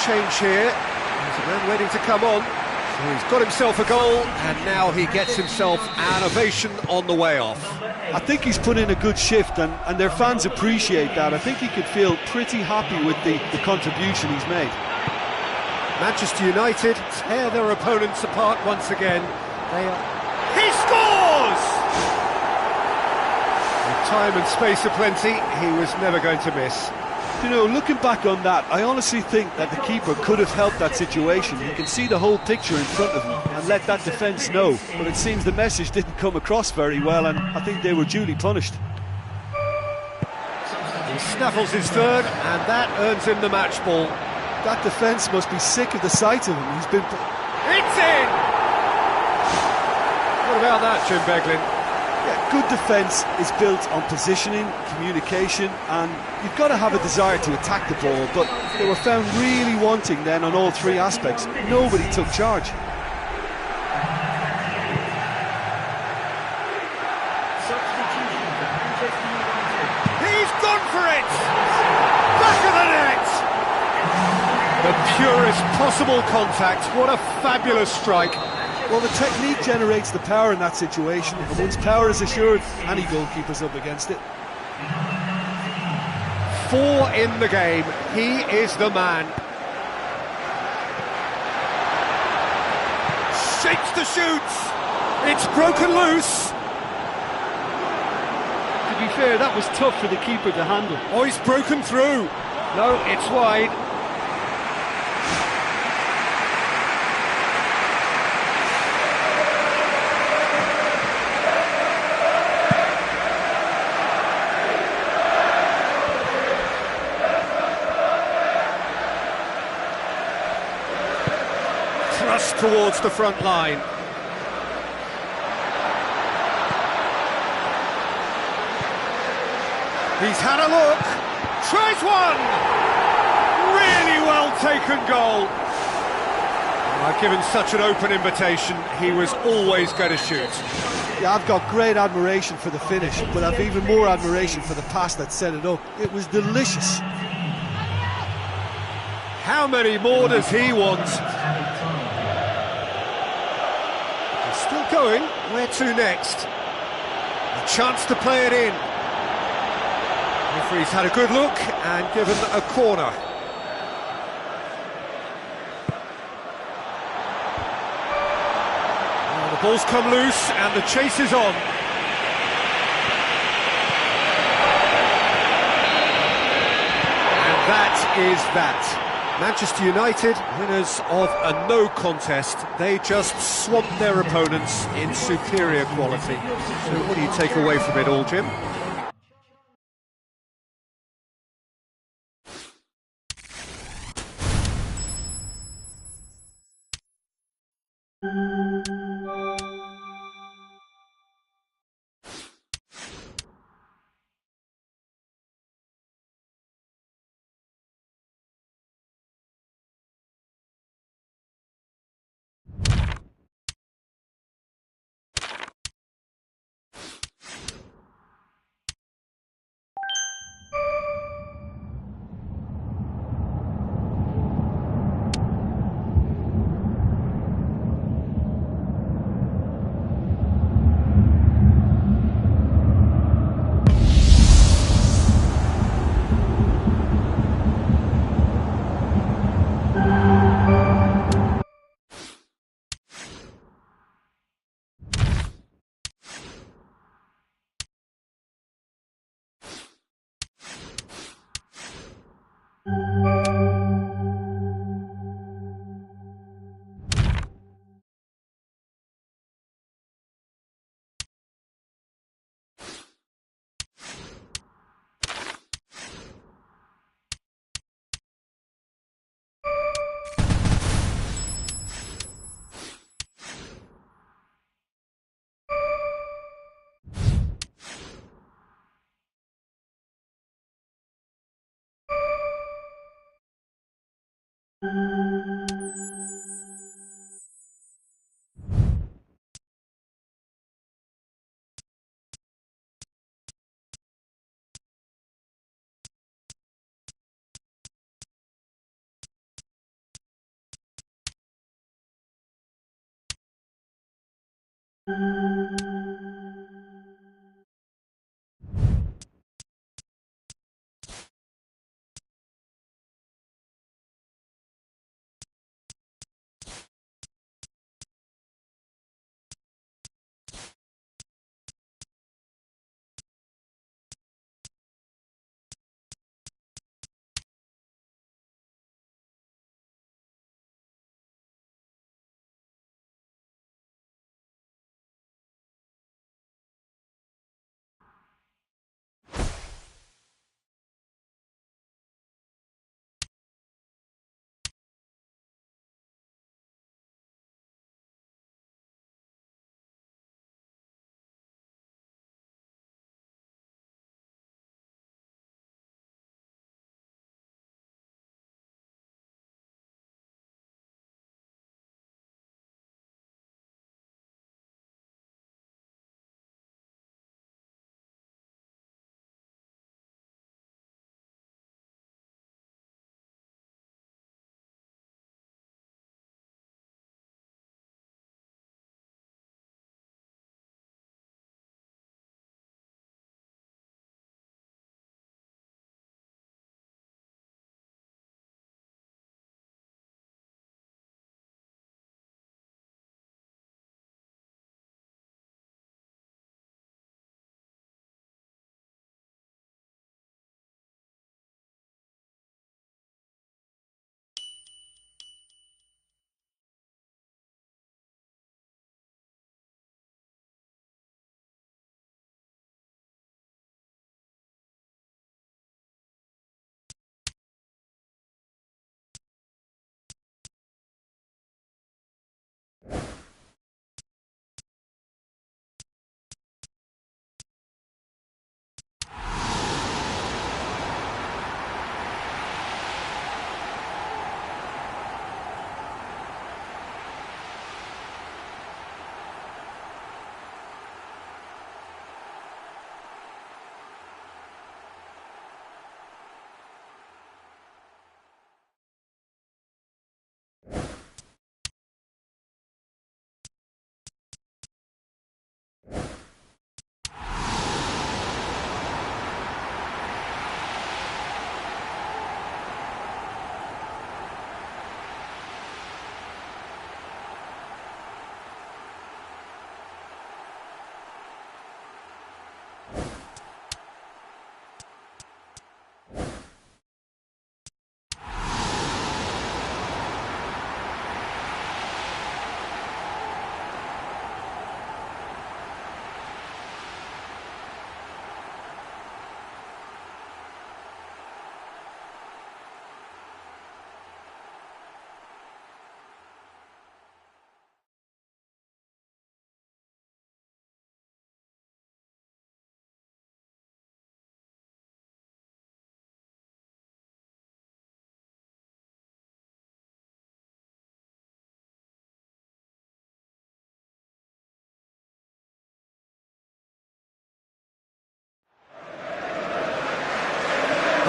change here. There's a man waiting to come on. So he's got himself a goal, and now he gets himself an ovation on the way off. I think he's put in a good shift, and their fans appreciate that. I think he could feel pretty happy with the contribution he's made. Manchester United tear their opponents apart once again. He scores! With time and space aplenty, he was never going to miss. You know, looking back on that, I honestly think that the keeper could have helped that situation. He can see the whole picture in front of him and let that defence know. But it seems the message didn't come across very well, and I think they were duly punished. He snaffles his third, and that earns him the match ball. That defence must be sick of the sight of him. He's been... It's in! What about that, Jim Beglin? Yeah, good defence is built on positioning, communication, and you've got to have a desire to attack the ball, but they were found really wanting then on all three aspects. Nobody took charge. He's gone for it! Back of the net! The purest possible contact. What a fabulous strike. Well, the technique generates the power in that situation, and once power is assured, any goalkeeper's up against it. 4 in the game. He is the man. Shakes the shoots. It's broken loose. To be fair, that was tough for the keeper to handle. Oh, he's broken through. No, it's wide. Thrust towards the front line. He's had a look, tries one! Really well taken goal. I've given such an open invitation, he was always going to shoot. Yeah, I've got great admiration for the finish, but I've even more admiration for the pass that set it up. It was delicious. How many more does he want? Still going, where to next? A chance to play it in. Referee's had a good look and given a corner. Well, the ball's come loose and the chase is on. And that is that. Manchester United, winners of a no contest. They just swamped their opponents in superior quality. So what do you take away from it all, Jim?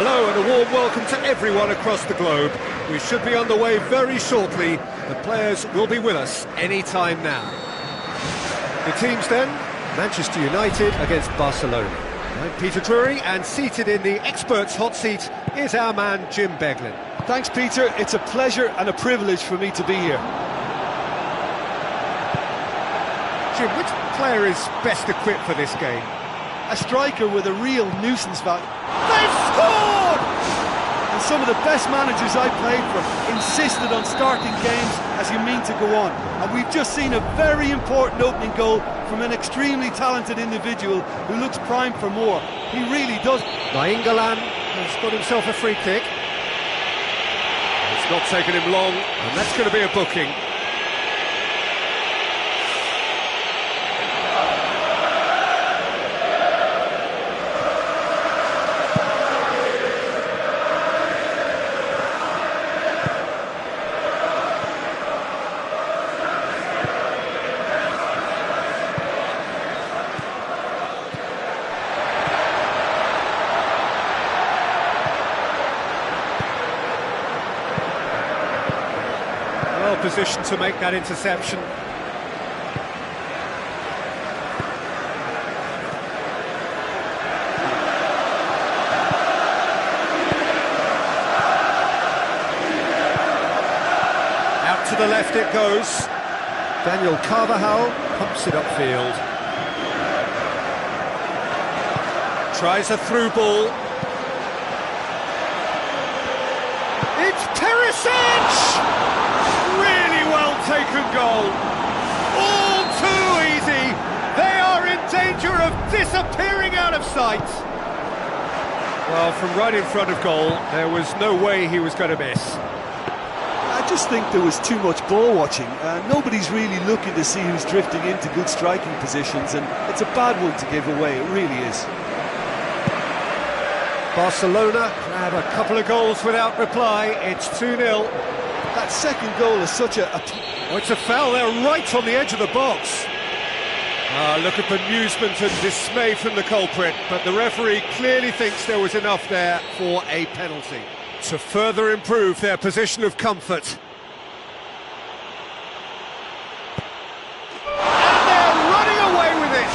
Hello and a warm welcome to everyone across the globe. We should be on the way very shortly. The players will be with us any time now. The teams then, Manchester United against Barcelona. I'm Peter Drury, and seated in the experts' hot seat is our man Jim Beglin. Thanks, Peter. It's a pleasure and a privilege for me to be here. Jim, which player is best equipped for this game? A striker with a real nuisance value. They've scored! And some of the best managers I played for insisted on starting games as you mean to go on. And we've just seen a very important opening goal from an extremely talented individual who looks primed for more. He really does. Nainggolan has got himself a free kick. It's not taken him long, and that's going to be a booking. Position to make that interception. left it goes. Daniel Carvajal pumps it upfield. Tries a through ball. It's Perisic! Really well taken goal. All too easy. They are in danger of disappearing out of sight. Well, from right in front of goal, there was no way he was going to miss. I just think there was too much ball watching. Nobody's really looking to see who's drifting into good striking positions, and it's a bad one to give away, it really is. Barcelona grab a couple of goals without reply. It's 2-0. That second goal is such a... Oh, it's a foul there right on the edge of the box. Look at bemusement and dismay from the culprit, but the referee clearly thinks there was enough there for a penalty to further improve their position of comfort. And they're running away with it!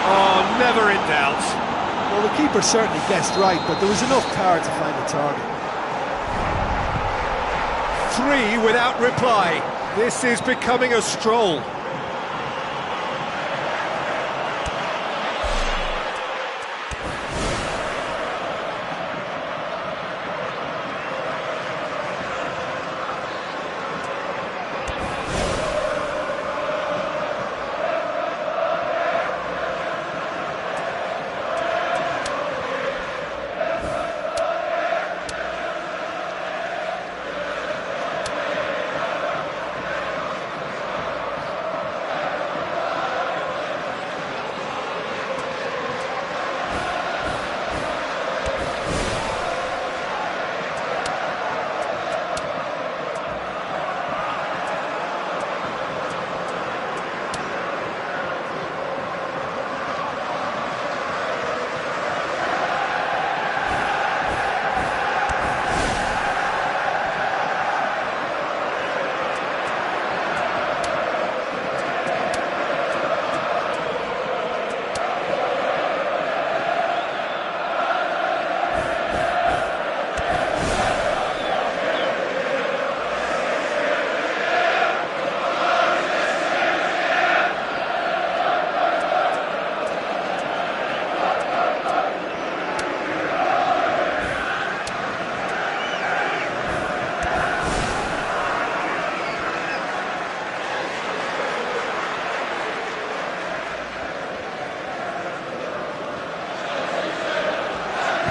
Oh, never in doubt. Well, the keeper certainly guessed right, but there was enough power to find the target. 3 without reply. This is becoming a stroll.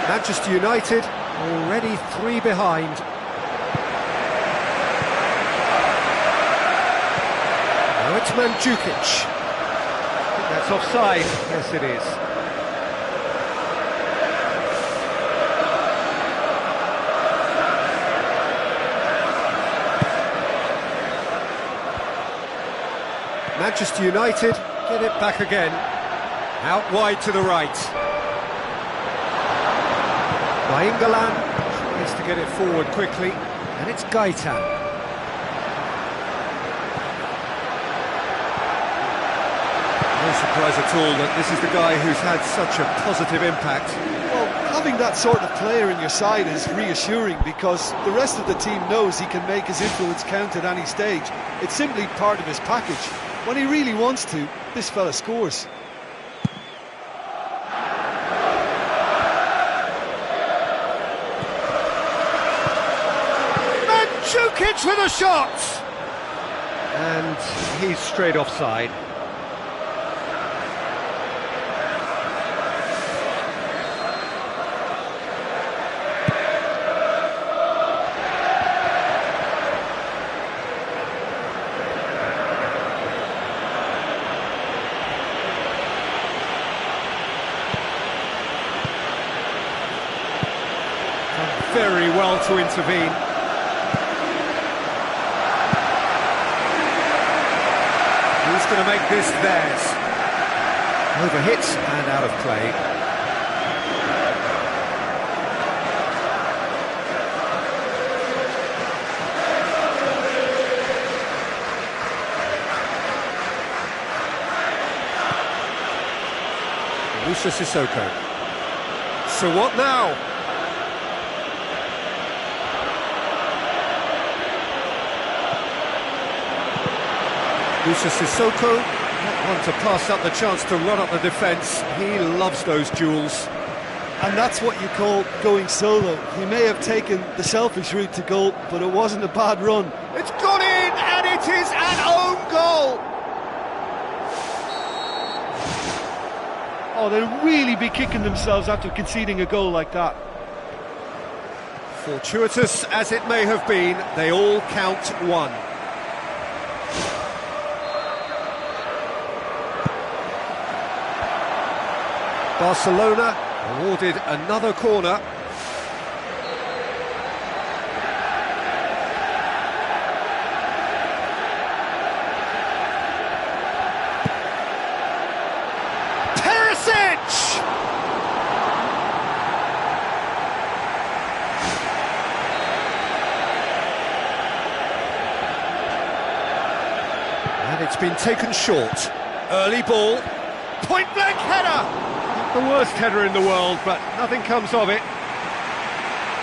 Manchester United already 3 behind. Now it's Mandzukic. I think that's offside. Yes, it is. Manchester United get it back again. Out wide to the right. Baingalan tries to get it forward quickly, and it's Gaitan. No surprise at all that this is the guy who's had such a positive impact. Well, having that sort of player in your side is reassuring because the rest of the team knows he can make his influence count at any stage. It's simply part of his package. When he really wants to, this fella scores. Mandzukic with a shot! And he's straight offside. Very well to intervene. Who's going to make this theirs? Overhit and out of play. Soocer. So what now? Sissoko, not one to pass up the chance to run up the defence. He loves those duels. And that's what you call going solo. He may have taken the selfish route to goal, but it wasn't a bad run. It's gone in, and it is an own goal! Oh, they'll really be kicking themselves after conceding a goal like that. Fortuitous as it may have been, they all count one. Barcelona awarded another corner. And it's been taken short. Early ball. Point-blank header! Not the worst header in the world, but nothing comes of it.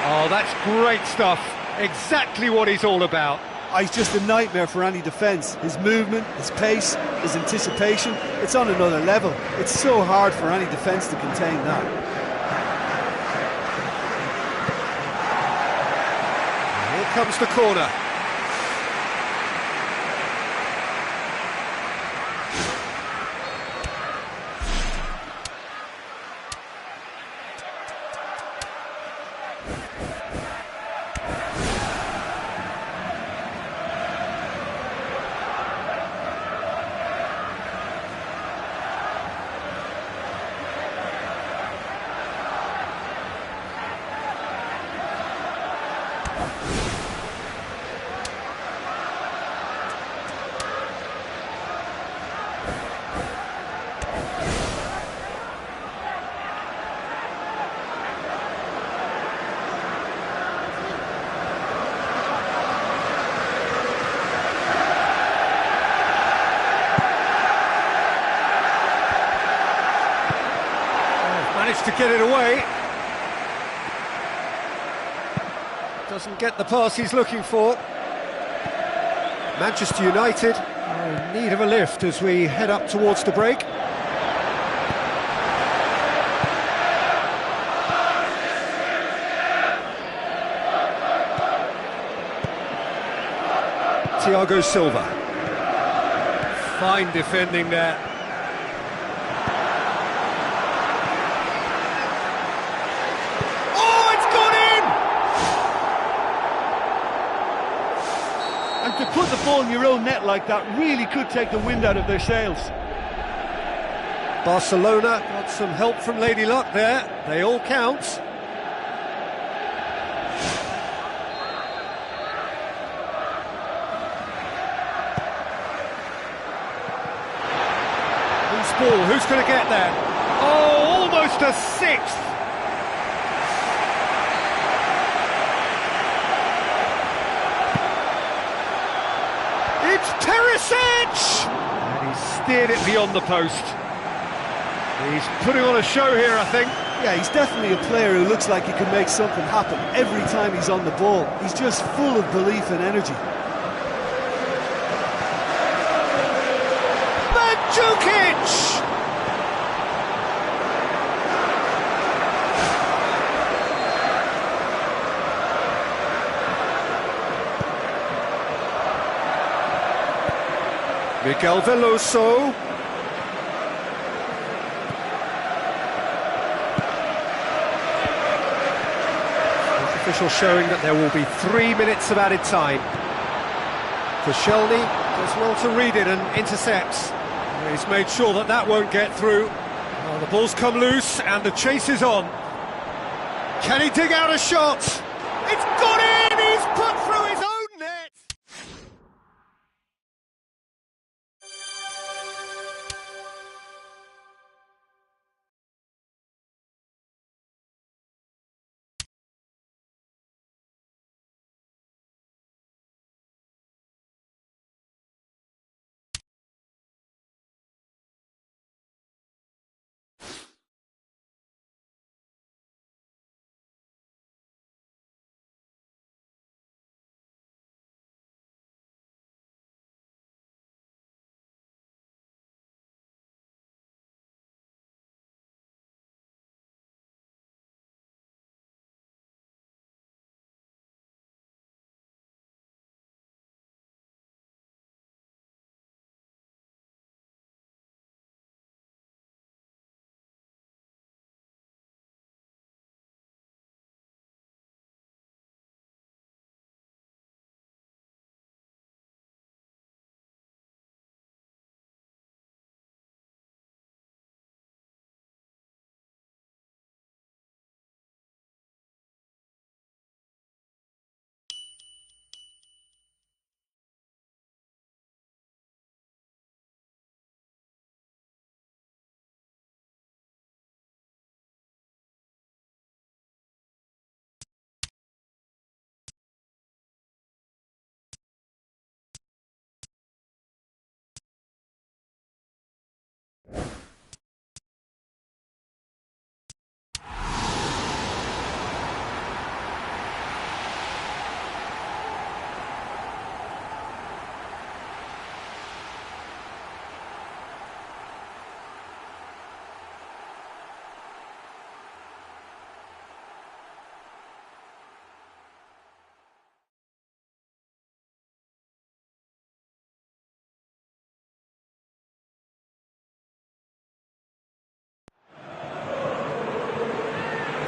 Oh, that's great stuff. Exactly what he's all about. Oh, he's just a nightmare for any defence. His movement, his pace, his anticipation, it's on another level. It's so hard for any defence to contain that. Here comes the corner. Managed to get it away. Doesn't get the pass he's looking for. Manchester United are in need of a lift as we head up towards the break. Thiago Silva. Fine defending there. And to put the ball in your own net like that really could take the wind out of their sails. Barcelona got some help from Lady Luck there. They all count. Who's ball? Who's going to get there? Oh, almost a sixth. It's Perisic! And he steered it beyond the post. He's putting on a show here, I think. Yeah, he's definitely a player who looks like he can make something happen every time he's on the ball. He's just full of belief and energy. Mandzukic! Miguel Veloso. Official showing that there will be 3 minutes of added time. Koscielny does well to read it and intercepts. He's made sure that that won't get through. Well, the ball's come loose and the chase is on. Can he dig out a shot? It's gone in! He's put through his own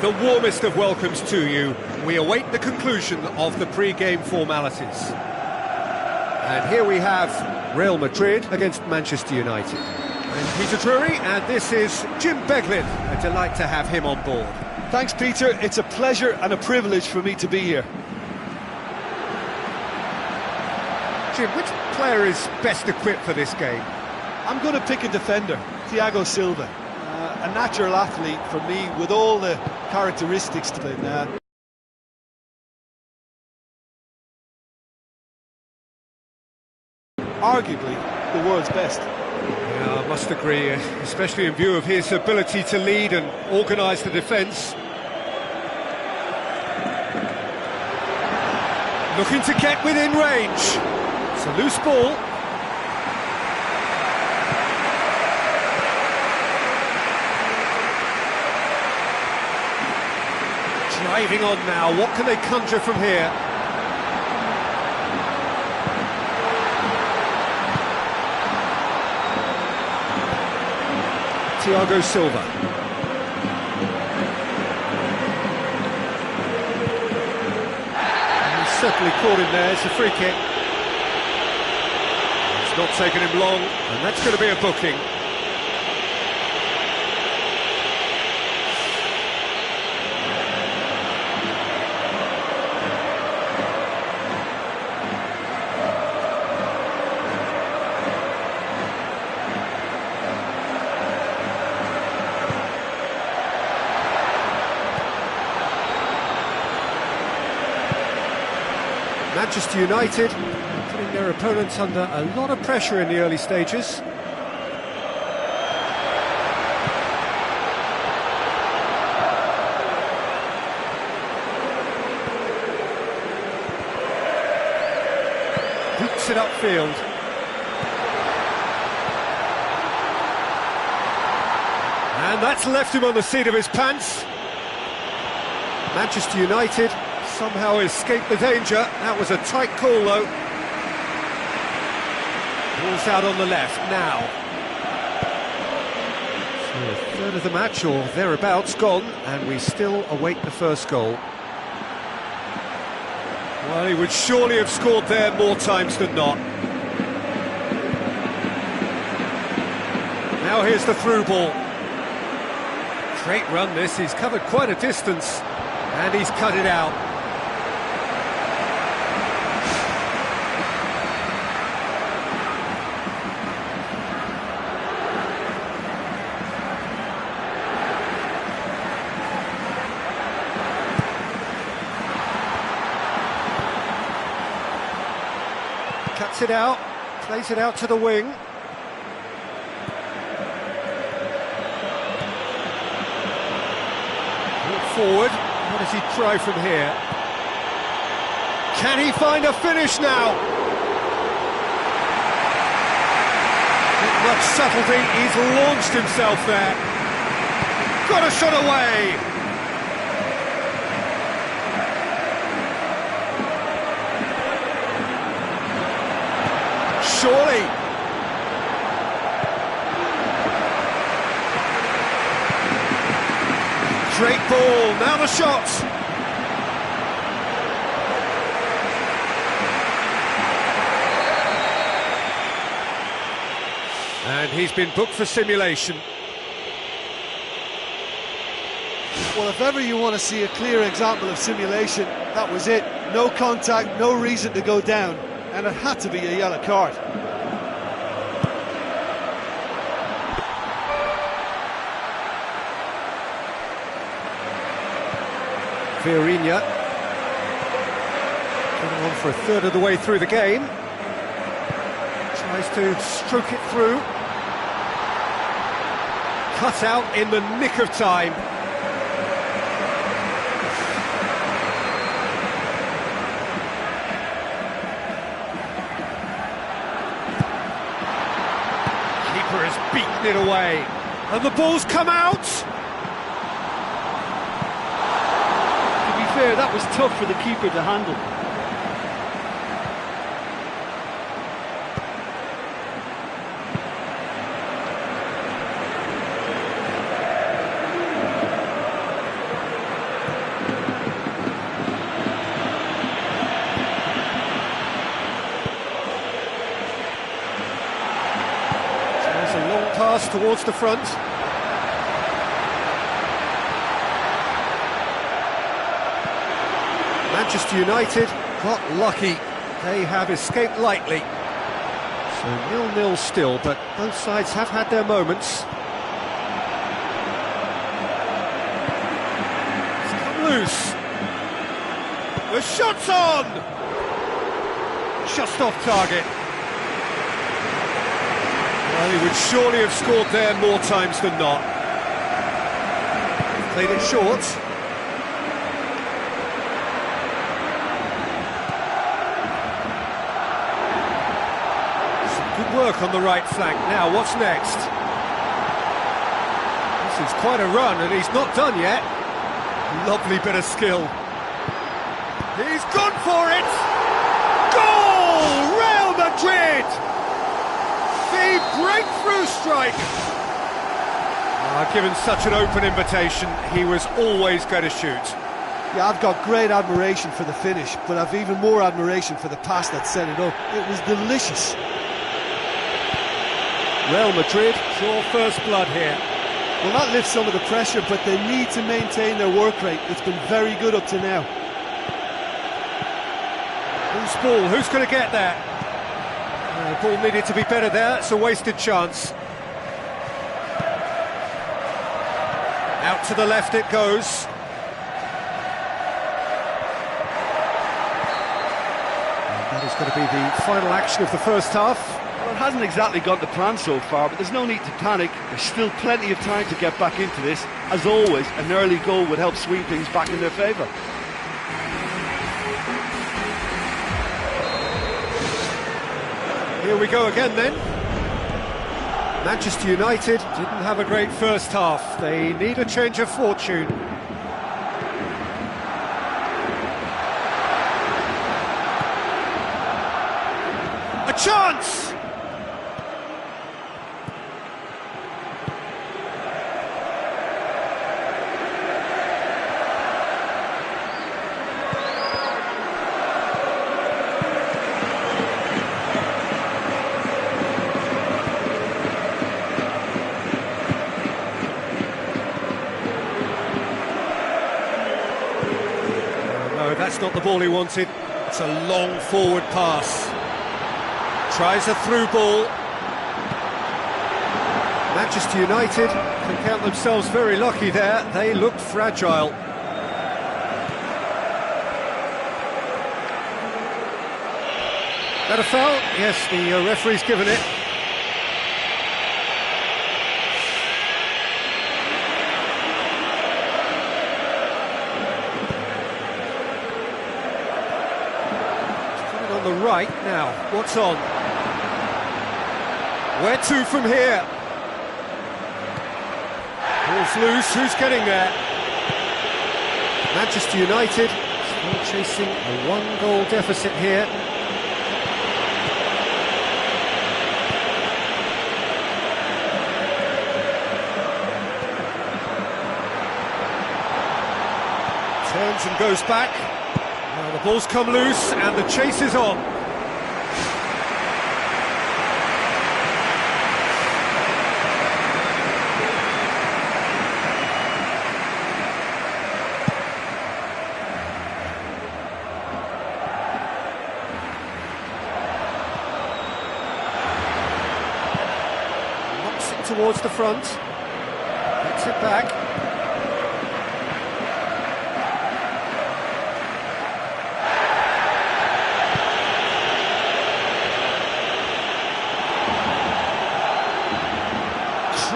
The warmest of welcomes to you. We await the conclusion of the pre-game formalities. And here we have Real Madrid against Manchester United. I'm Peter Drury, and this is Jim Beglin. A delight to have him on board. Thanks, Peter. It's a pleasure and a privilege for me to be here. Jim, which player is best equipped for this game? I'm going to pick a defender, Thiago Silva. A natural athlete for me with all the characteristics to him. Arguably the world's best. Yeah, I must agree, especially in view of his ability to lead and organise the defence. Looking to get within range. It's a loose ball. Driving on now, what can they conjure from here? Thiago Silva. And he's certainly caught him there, it's a free kick. It's not taken him long, and that's going to be a booking. Manchester United putting their opponents under a lot of pressure in the early stages. Boots it upfield. And that's left him on the seat of his pants. Manchester United somehow escaped the danger. That was a tight call, though. Ball's out on the left now. So a third of the match, or thereabouts, gone, and we still await the first goal. Well, he would surely have scored there more times than not. Now here's the through ball. Great run this, he's covered quite a distance, and he's cut it out. Cuts it out, plays it out to the wing. Brought forward, what does he try from here? Can he find a finish now? Not much subtlety, he's launched himself there. Got a shot away! Surely. Great ball, now the shot. And he's been booked for simulation. Well, if ever you want to see a clear example of simulation, that was it. No contact, no reason to go down. And it had to be a yellow card. Fiorina getting on for a third of the way through the game. Tries to stroke it through. Cut out in the nick of time. Has beaten it away, and the ball's come out. To be fair, that was tough for the keeper to handle. pass towards the front. Manchester United got lucky. They have escaped lightly. So 0-0 still, but both sides have had their moments. It's come loose. The shot's on! Just off target. Well, he would surely have scored there more times than not. Played it short. Some good work on the right flank. Now, what's next? This is quite a run, and he's not done yet. Lovely bit of skill. He's gone for it! Goal! Real Madrid! The breakthrough strike! Given such an open invitation, he was always going to shoot. Yeah, I've got great admiration for the finish, but I've even more admiration for the pass that set it up. It was delicious. Real Madrid draw first blood here. Well, that lifts some of the pressure, but they need to maintain their work rate. It's been very good up to now. Who's ball? Who's going to get there? The ball needed to be better there. It's a wasted chance. Out to the left it goes. And that is going to be the final action of the first half. Well, it hasn't exactly gone to plan so far, but there's no need to panic. There's still plenty of time to get back into this. As always, an early goal would help swing things back in their favour. Here we go again then. Manchester United didn't have a great first half. They need a change of fortune. A chance! That's not the ball he wanted. It's a long forward pass. Tries a through ball. Manchester United can count themselves very lucky there. They looked fragile. That a foul? Yes, the referee's given it. The right now, what's on? Where to from here? Ball's loose, who's getting there? Manchester United still chasing a one-goal deficit here. Turns and goes back. Well, the ball's come loose and the chase is on. Knocks it towards the front. Gets it back.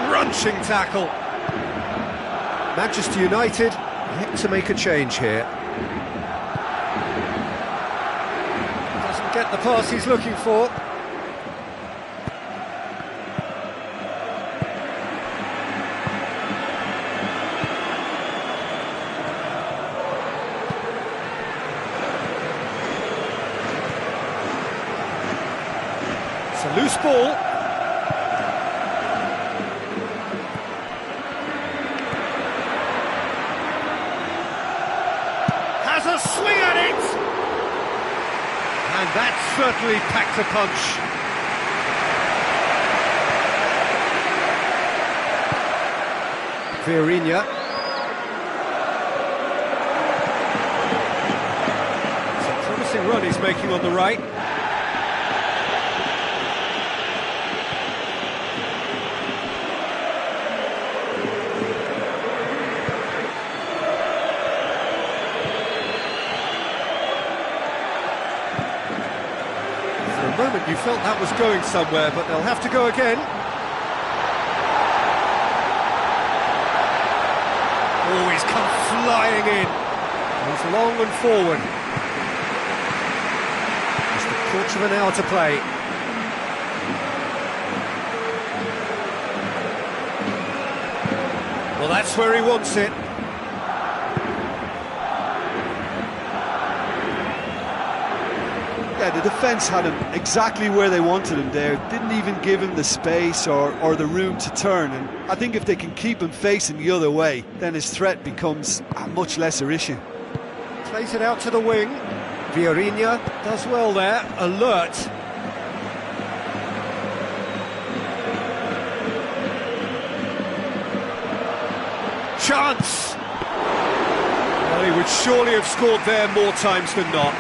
Crunching tackle. Manchester United yet to make a change here. Doesn't get the pass he's looking for. It's a loose ball. A swing at it! And that certainly packed a punch. Vieirinha. It's a promising run he's making on the right. For a moment you felt that was going somewhere, but they'll have to go again. Oh, he's come flying in. He's long and forward. Just a quarter of an hour to play. Well, that's where he wants it. Yeah, the defence had him exactly where they wanted him there. Didn't even give him the space or the room to turn. And I think if they can keep him facing the other way, then his threat becomes a much lesser issue. Plays it out to the wing. Vieirinha does well there, alert. Chance! Well, he would surely have scored there more times than not.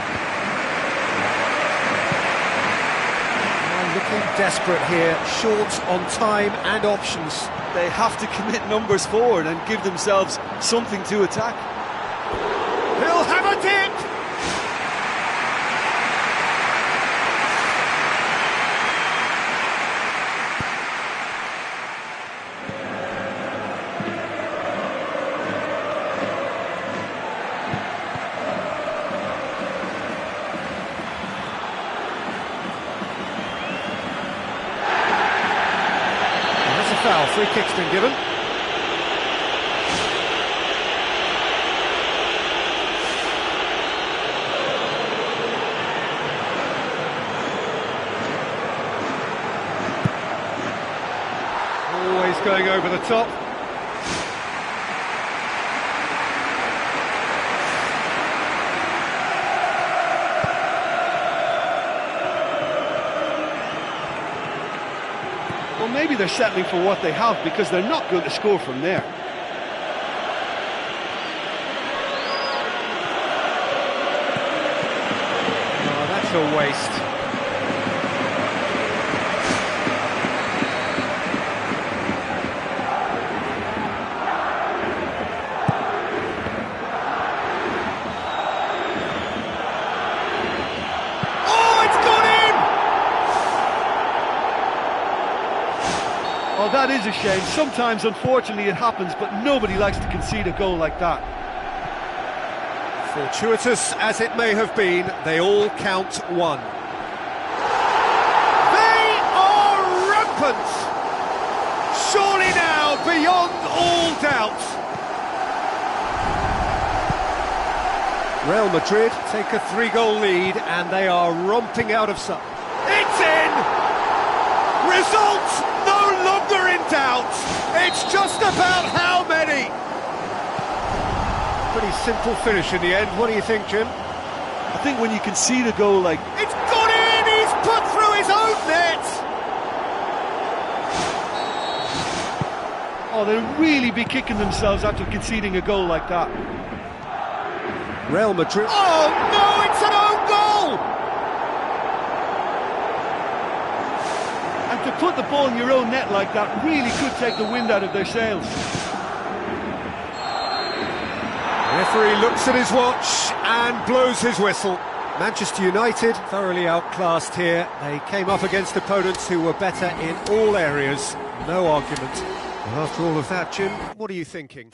Looking desperate here, short on time and options. They have to commit numbers forward and give themselves something to attack. He'll have a dip! Foul, free kick's been given. Always going over the top. Well, maybe they're settling for what they have because they're not going to score from there. Oh, that's a waste. Oh, that is a shame. Sometimes, unfortunately, it happens, but nobody likes to concede a goal like that. Fortuitous as it may have been, they all count one. They are rampant! Surely now, beyond all doubt. Real Madrid take a 3-goal lead and they are romping out of sight. It's in! Results no longer in doubt. It's just about how many. Pretty simple finish in the end. What do you think, Jim? I think when you concede a goal like... It's gone in! He's put through his own net! Oh, they'll really be kicking themselves after conceding a goal like that. Real Madrid... Oh, no! It's an own goal! And to put the ball in your own net like that really could take the wind out of their sails. Referee looks at his watch and blows his whistle. Manchester United thoroughly outclassed here. They came up against opponents who were better in all areas. No argument. Well, after all of that, Jim, what are you thinking?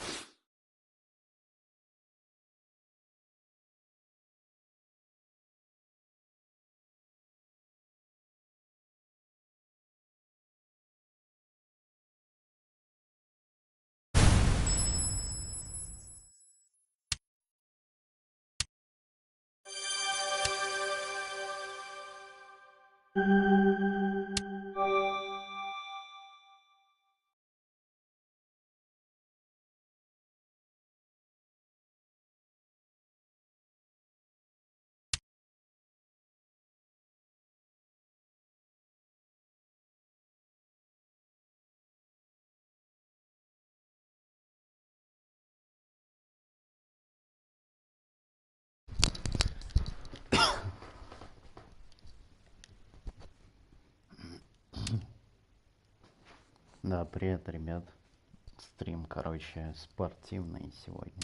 Да, привет, ребят. Стрим, короче, спортивный сегодня.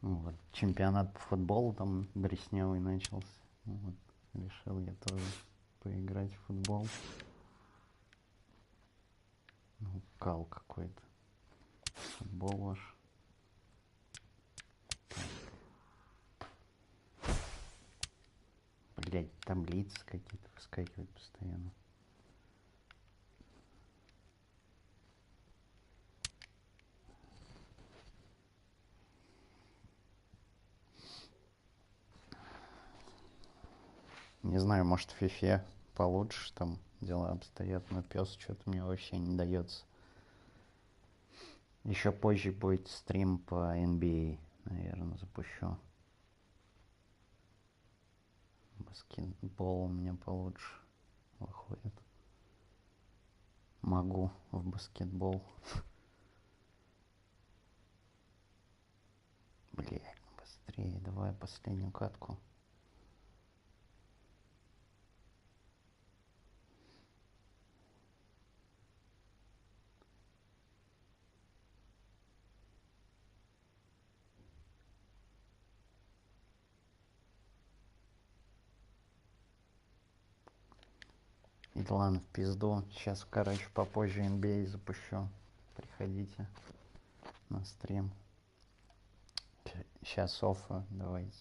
Вот. Чемпионат по футболу там бресневый начался. Вот. Решил я тоже поиграть в футбол. Ну, кал какой-то. Футбол ваш. Блять, таблицы какие-то выскакивают постоянно. Не знаю, может в фифе получше там дела обстоят, но пес что-то мне вообще не дается. Еще позже будет стрим по NBA, наверное, запущу. Баскетбол у меня получше выходит. Могу в баскетбол. Блядь, быстрее, давай последнюю катку. И ладно, в пизду. Сейчас, короче, попозже NBA запущу. Приходите на стрим. Сейчас оффа, давайте.